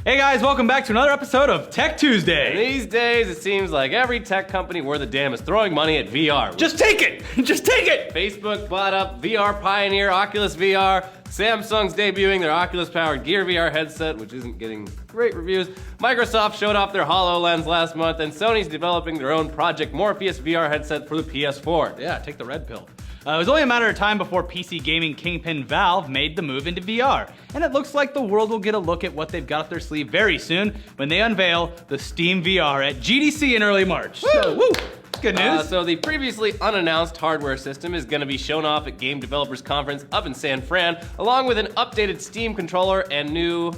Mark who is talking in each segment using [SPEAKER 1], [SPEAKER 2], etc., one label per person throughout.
[SPEAKER 1] Hey guys, welcome back to another episode of Tech Tuesday.
[SPEAKER 2] And these days, it seems like every tech company worth a damn is throwing money at VR.
[SPEAKER 1] Just take it! Just take it!
[SPEAKER 2] Facebook bought up VR pioneer Oculus VR. Samsung's debuting their Oculus-powered Gear VR headset, which isn't getting great reviews. Microsoft showed off their HoloLens last month, and Sony's developing their own Project Morpheus VR headset for the PS4.
[SPEAKER 1] Yeah, take the red pill. It was only a matter of time before PC gaming kingpin Valve made the move into VR, and it looks like the world will get a look at what they've got up their sleeve very soon when they unveil the SteamVR at GDC in early March.
[SPEAKER 2] Woo!
[SPEAKER 1] So, woo! Good news.
[SPEAKER 2] So the previously unannounced hardware system is going to be shown off at Game Developers Conference up in San Fran, along with an updated Steam controller and new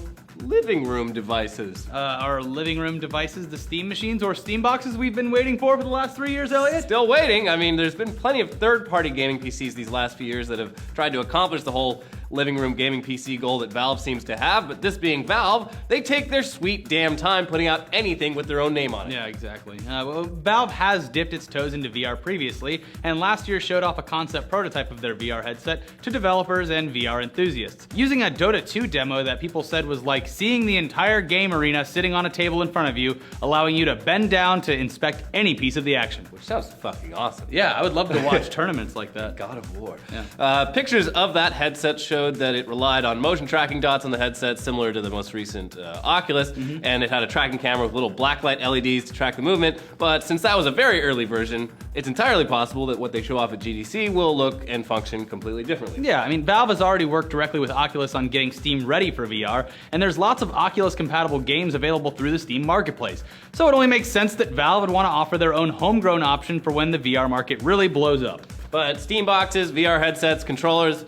[SPEAKER 2] living room devices.
[SPEAKER 1] Our living room devices, the Steam machines or Steam boxes we've been waiting for the last 3 years, Elliot?
[SPEAKER 2] Still waiting. I mean, there's been plenty of third-party gaming PCs these last few years that have tried to accomplish the whole living room gaming PC goal that Valve seems to have, but this being Valve, they take their sweet damn time putting out anything with their own name on it.
[SPEAKER 1] Yeah, exactly. Well, Valve has dipped its toes into VR previously, and last year showed off a concept prototype of their VR headset to developers and VR enthusiasts, using a Dota 2 demo that people said was like seeing the entire game arena sitting on a table in front of you, allowing you to bend down to inspect any piece of the action.
[SPEAKER 2] Which sounds fucking awesome.
[SPEAKER 1] Yeah, I would love to watch tournaments like that.
[SPEAKER 2] God of War.
[SPEAKER 1] Yeah.
[SPEAKER 2] Pictures of that headset showed that it relied on motion tracking dots on the headset, similar to the most recent Oculus, and it had a tracking camera with little blacklight LEDs to track the movement, but since that was a very early version, it's entirely possible that what they show off at GDC will look and function completely differently.
[SPEAKER 1] Yeah, I mean, Valve has already worked directly with Oculus on getting Steam ready for VR, and there's lots of Oculus-compatible games available through the Steam marketplace, so it only makes sense that Valve would want to offer their own homegrown option for when the VR market really blows up.
[SPEAKER 2] But Steam boxes, VR headsets, controllers,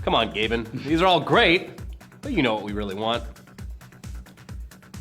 [SPEAKER 2] come on, Gaben. These are all great, but you know what we really want.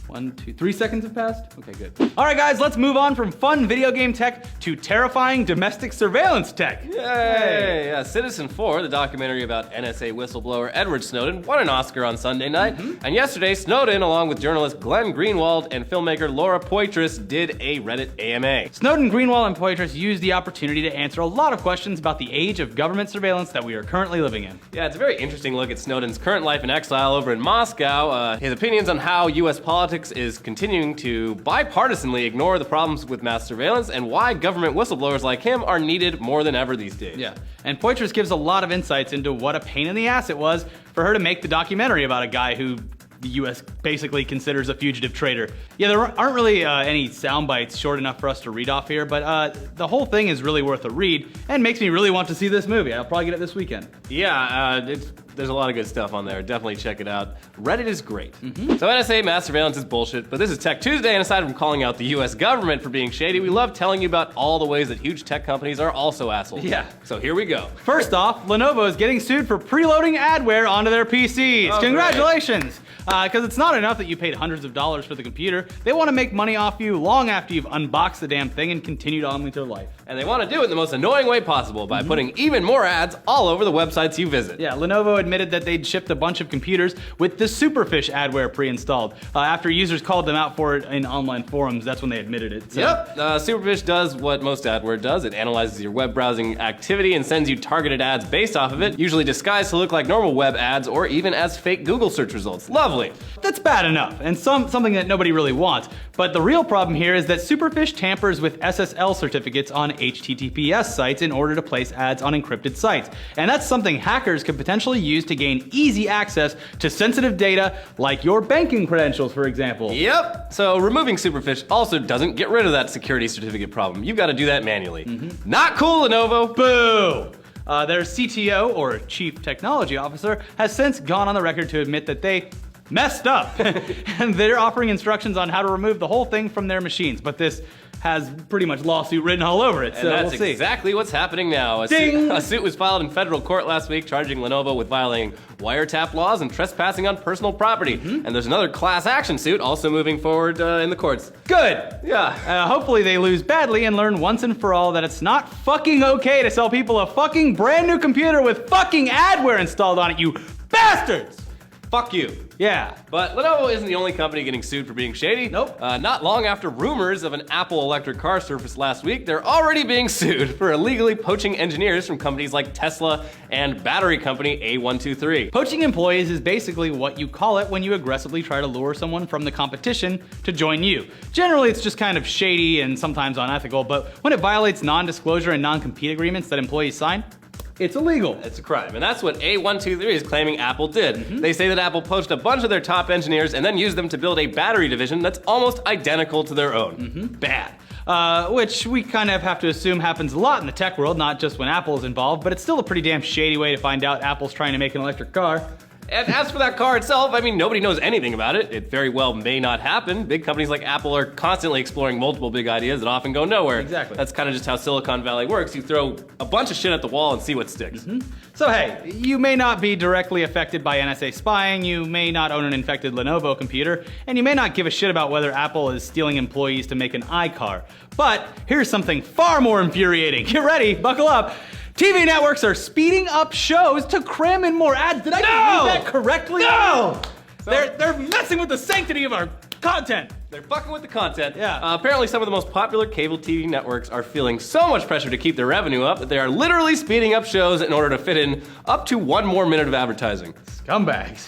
[SPEAKER 1] 1, 2, 3 seconds have passed? Okay, good. All right, guys, let's move on from fun video game tech to terrifying domestic surveillance tech.
[SPEAKER 2] Yay! Yeah, Citizen4, the documentary about NSA whistleblower Edward Snowden, won an Oscar on Sunday night. And yesterday, Snowden, along with journalist Glenn Greenwald and filmmaker Laura Poitras, did a Reddit AMA.
[SPEAKER 1] Snowden, Greenwald, and Poitras used the opportunity to answer a lot of questions about the age of government surveillance that we are currently living in.
[SPEAKER 2] Yeah, it's a very interesting look at Snowden's current life in exile over in Moscow, his opinions on how U.S. politics is continuing to bipartisanly ignore the problems with mass surveillance, and why government whistleblowers like him are needed more than ever these days.
[SPEAKER 1] Yeah, and Poitras gives a lot of insights into what a pain in the ass it was for her to make the documentary about a guy who the U.S. basically considers a fugitive traitor. Yeah, there aren't really any sound bites short enough for us to read off here, but the whole thing is really worth a read and makes me really want to see this movie. I'll probably get it this weekend.
[SPEAKER 2] Yeah, there's a lot of good stuff on there. Definitely check it out. Reddit is great. So NSA mass surveillance is bullshit, but this is Tech Tuesday, and aside from calling out the U.S. government for being shady, we love telling you about all the ways that huge tech companies are also assholes.
[SPEAKER 1] Yeah.
[SPEAKER 2] So here we go.
[SPEAKER 1] First off, Lenovo is getting sued for preloading adware onto their PCs.
[SPEAKER 2] Oh,
[SPEAKER 1] congratulations! Because it's not enough that you paid hundreds of dollars for the computer. They want to make money off you long after you've unboxed the damn thing and continued on with your life.
[SPEAKER 2] And they want to do it in the most annoying way possible by putting even more ads all over the websites you visit.
[SPEAKER 1] Yeah, Lenovo admitted that they'd shipped a bunch of computers with the Superfish adware pre-installed. After users called them out for it in online forums, that's when they admitted it. So.
[SPEAKER 2] Yep, Superfish does what most adware does. It analyzes your web browsing activity and sends you targeted ads based off of it, usually disguised to look like normal web ads or even as fake Google search results. Lovely.
[SPEAKER 1] That's bad enough, and something that nobody really wants. But the real problem here is that Superfish tampers with SSL certificates on HTTPS sites in order to place ads on encrypted sites. And that's something hackers could potentially use to gain easy access to sensitive data like your banking credentials, for example.
[SPEAKER 2] Yep. So removing Superfish also doesn't get rid of that security certificate problem. You've got to do that manually. Not cool, Lenovo.
[SPEAKER 1] Boo! Their CTO, or Chief Technology Officer, has since gone on the record to admit that they messed up. And they're offering instructions on how to remove the whole thing from their machines. But this has pretty much lawsuit written all over it, so
[SPEAKER 2] that's
[SPEAKER 1] we'll see.
[SPEAKER 2] Exactly what's happening now. A suit was filed in federal court last week charging Lenovo with violating wiretap laws and trespassing on personal property. And there's another class action suit also moving forward in the courts.
[SPEAKER 1] Good!
[SPEAKER 2] Yeah.
[SPEAKER 1] Hopefully they lose badly and learn once and for all that it's not fucking okay to sell people a fucking brand new computer with fucking adware installed on it, you bastards!
[SPEAKER 2] fuck you.
[SPEAKER 1] Yeah.
[SPEAKER 2] But Lenovo isn't the only company getting sued for being shady.
[SPEAKER 1] Nope.
[SPEAKER 2] Not long after rumors of an Apple electric car surfaced last week, they're already being sued for illegally poaching engineers from companies like Tesla and battery company A123.
[SPEAKER 1] Poaching employees is basically what you call it when you aggressively try to lure someone from the competition to join you. Generally, it's just kind of shady and sometimes unethical, but when it violates non-disclosure and non-compete agreements that employees sign, it's illegal.
[SPEAKER 2] It's a crime, and that's what A123 is claiming Apple did. They say that Apple poached a bunch of their top engineers and then used them to build a battery division that's almost identical to their own. Bad.
[SPEAKER 1] Which we kind of have to assume happens a lot in the tech world, not just when Apple is involved, but it's still a pretty damn shady way to find out Apple's trying to make an electric car.
[SPEAKER 2] And as for that car itself, I mean, nobody knows anything about it. It very well may not happen. Big companies like Apple are constantly exploring multiple big ideas that often go nowhere.
[SPEAKER 1] Exactly.
[SPEAKER 2] That's kind of just how Silicon Valley works. You throw a bunch of shit at the wall and see what sticks.
[SPEAKER 1] So hey, you may not be directly affected by NSA spying, you may not own an infected Lenovo computer, and you may not give a shit about whether Apple is stealing employees to make an iCar. But here's something far more infuriating. Get ready, buckle up. TV networks are speeding up shows to cram in more ads. Did I read that correctly?
[SPEAKER 2] No!
[SPEAKER 1] They're messing with the sanctity of our content.
[SPEAKER 2] They're fucking with the content.
[SPEAKER 1] Yeah.
[SPEAKER 2] Apparently some of the most popular cable TV networks are feeling so much pressure to keep their revenue up that they are literally speeding up shows in order to fit in up to 1 more minute of advertising.
[SPEAKER 1] Scumbags.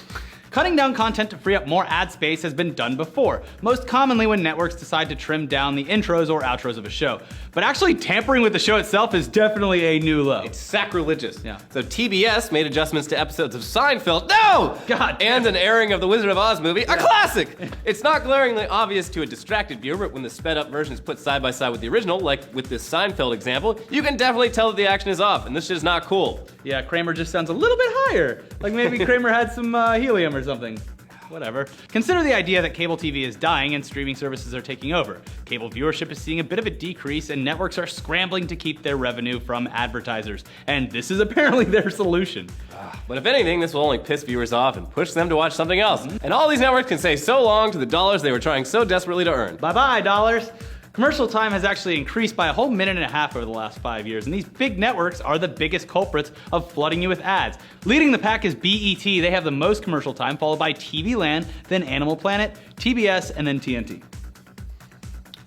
[SPEAKER 1] Cutting down content to free up more ad space has been done before, most commonly when networks decide to trim down the intros or outros of a show. But actually tampering with the show itself is definitely a new low.
[SPEAKER 2] It's sacrilegious.
[SPEAKER 1] Yeah.
[SPEAKER 2] So TBS made adjustments to episodes of Seinfeld, no!
[SPEAKER 1] God.
[SPEAKER 2] And an airing of the Wizard of Oz movie, a classic! It's not glaringly obvious to a distracted viewer, but when the sped up version is put side by side with the original, like with this Seinfeld example, you can definitely tell that the action is off, and this shit is not cool.
[SPEAKER 1] Yeah, Kramer just sounds a little bit higher. Like maybe Kramer had some helium or something. Whatever. Consider the idea that cable TV is dying and streaming services are taking over. Cable viewership is seeing a bit of a decrease and networks are scrambling to keep their revenue from advertisers. And this is apparently their solution.
[SPEAKER 2] But if anything, this will only piss viewers off and push them to watch something else. And all these networks can say so long to the dollars they were trying so desperately to earn.
[SPEAKER 1] Bye-bye, dollars. Commercial time has actually increased by a whole minute and a half over the last 5 years, and these big networks are the biggest culprits of flooding you with ads. Leading the pack is BET. They have the most commercial time, followed by TV Land, then Animal Planet, TBS, and then TNT.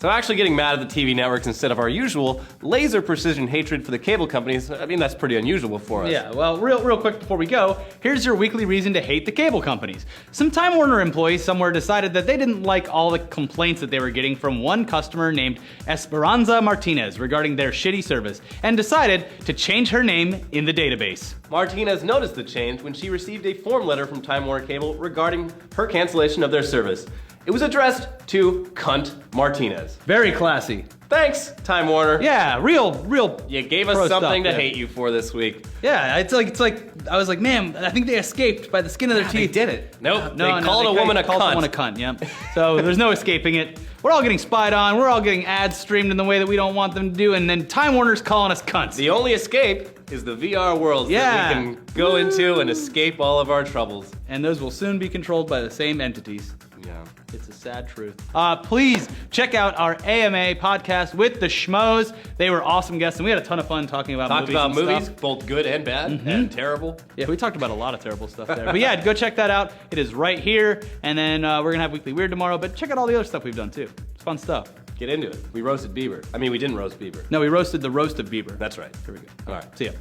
[SPEAKER 2] So actually getting mad at the TV networks instead of our usual laser precision hatred for the cable companies, I mean, that's pretty unusual for us.
[SPEAKER 1] Yeah, well, real quick before we go, here's your weekly reason to hate the cable companies. Some Time Warner employees somewhere decided that they didn't like all the complaints that they were getting from one customer named Esperanza Martinez regarding their shitty service, and decided to change her name in the database.
[SPEAKER 2] Martinez noticed the change when she received a form letter from Time Warner Cable regarding her cancellation of their service. It was addressed to Cunt Martinez.
[SPEAKER 1] Very classy.
[SPEAKER 2] Thanks, Time Warner.
[SPEAKER 1] Yeah, real.
[SPEAKER 2] You gave us
[SPEAKER 1] pro
[SPEAKER 2] something
[SPEAKER 1] stuff,
[SPEAKER 2] to hate you for this week.
[SPEAKER 1] Yeah, it's like I was like, man, I think they escaped by the skin of their teeth.
[SPEAKER 2] They did it. Nope.
[SPEAKER 1] No,
[SPEAKER 2] they called a woman a cunt.
[SPEAKER 1] Yep. So there's no escaping it. We're all getting spied on. We're all getting ads streamed in the way that we don't want them to do, and then Time Warner's calling us cunts.
[SPEAKER 2] The only escape is the VR worlds that we can go into and escape all of our troubles.
[SPEAKER 1] And those will soon be controlled by the same entities.
[SPEAKER 2] Yeah.
[SPEAKER 1] It's a sad truth. Please check out our AMA podcast with the Schmoes. They were awesome guests, and we had a ton of fun talking about movies.
[SPEAKER 2] Stuff. Both good and bad, and terrible.
[SPEAKER 1] Yeah, we talked about a lot of terrible stuff there. But yeah, go check that out. It is right here, and then we're going to have Weekly Weird tomorrow, but check out all the other stuff we've done too. It's fun stuff.
[SPEAKER 2] Get into it. We roasted Bieber. I mean, we didn't roast Bieber.
[SPEAKER 1] No, we roasted the roast of Bieber.
[SPEAKER 2] That's right.
[SPEAKER 1] Here we go.
[SPEAKER 2] All right.
[SPEAKER 1] See ya.